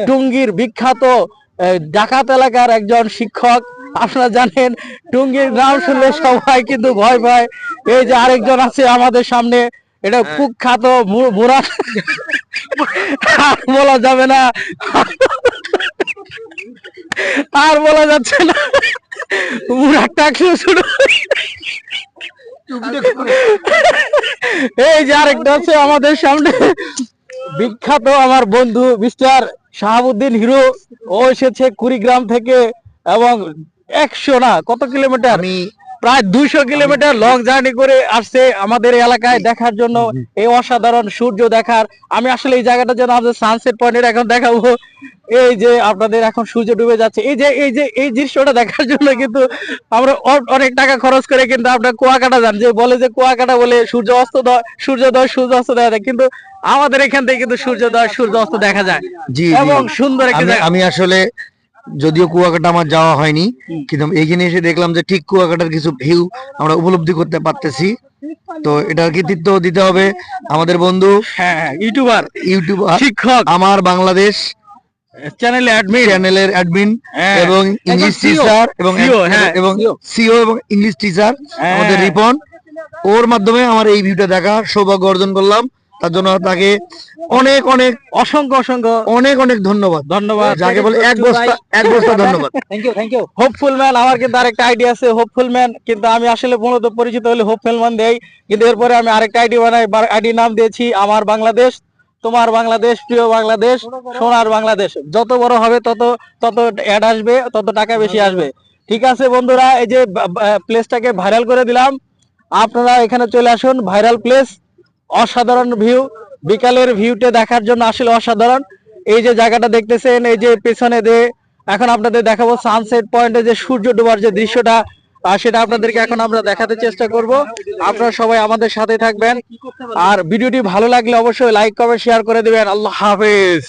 টুঙ্গির বিখ্যাত ডাকাত এলাকার একজন শিক্ষক। আপনারা জানেন টুঙ্গির নাম শুনলে সবাই কিন্তু ভয় পায়। এই যে আরেকজন আছে আমাদের সামনে, এটা কুখ্যাত মুরাদ, আর বলা যাবে না, আর বলা যাচ্ছে না, মুরাদটা শুরু। এই যে আরেকটা আছে আমাদের সামনে, বিখ্যাত আমার বন্ধু মিস্টার শাহাবুদ্দিন হিরো। ও এসেছে কুড়িগ্রাম থেকে, এবং 100 না কত কিলোমিটার, আমি প্রায় 200 কিলোমিটার লং জার্নি করে আসছে আমাদের এলাকায় দেখার জন্য এই অসাধারণ সূর্য দেখার। আমি আসলে এই জায়গাটা যেন আমাদের সানসেট পয়েন্টের এখন দেখাবো। এই যে আপনাদের এখন সূর্য ডুবে যাচ্ছে, এই দৃশ্যটা দেখার জন্য কিন্তু আমরা অনেক টাকা খরচ করে কিন্তু আপনার কুয়াকাটা যান, যে বলে যে কুয়াকাটা বলে সূর্যোদয় সূর্য অস্ত দেখা যায়, কিন্তু আমাদের এখান থেকে কিন্তু সূর্যোদয় সূর্য অস্ত দেখা যায়। জি, এবং সুন্দর একটা। আমি আসলে যদিও কুয়াকাটা আমার যাওয়া হয়নি, কিন্তু এইখানে এসে দেখলাম যে ঠিক কুয়াকাটার কিছু ভিউ আমরা উপলব্ধি করতে পারতেছি। তো এটার কৃতিত্ব দিতে হবে আমাদের বন্ধু ইউটিউবার শিক্ষক, আমার বাংলাদেশ চ্যানেলের অ্যাডমিন এবং ইংলিশ টিচার এবং সিও এবং ইংলিশ টিচার আমাদের রিপন। ওর মাধ্যমে আমার এই ভিউটা দেখার সৌভাগ্য অর্জন করলাম। তার জন্য তাকে অনেক অনেক অসংখ্য অনেক ধন্যবাদ। যাকে বলে এক বস্তা ধন্যবাদ। Thank you hopeful man. আমার কিন্তু আরেকটা আইডিয়া আছে হোপফুল ম্যান, কিন্তু আমি আসলে মূলত পরিচিত হলে হোপফুল ম্যান দেই, কিন্তু এরপরে আমি আরেকটা আইডি বানাই, আইডি নাম দিয়েছি আমার বাংলাদেশ, তোমার বাংলাদেশ, প্রিয় বাংলাদেশ, সোনার বাংলাদেশ। যত বড় হবে তত অ্যাড আসবে, তত টাকা বেশি আসবে। ঠিক আছে বন্ধুরা, এই যে প্লেসটাকে ভাইরাল করে দিলাম, আপনারা এখানে চলে আসুন। ভাইরাল প্লেস, অসাধারণ ভিউ, বিকালের ভিউটা দেখার জন্য আসলে অসাধারণ। এই যে জায়গাটা দেখতেছেন, এই যে পেছনে এখন আপনাদের দেখাবো সানসেট পয়েন্টে যে সূর্য ডোবার যে দৃশ্যটা, সেটা আপনাদেরকে এখন আমরা দেখাতে চেষ্টা করব। আপনারা সবাই আমাদের সাথে থাকবেন, আর ভিডিওটি ভালো লাগলে অবশ্যই লাইক কমেন্ট শেয়ার করে দিবেন। আল্লাহ হাফেজ।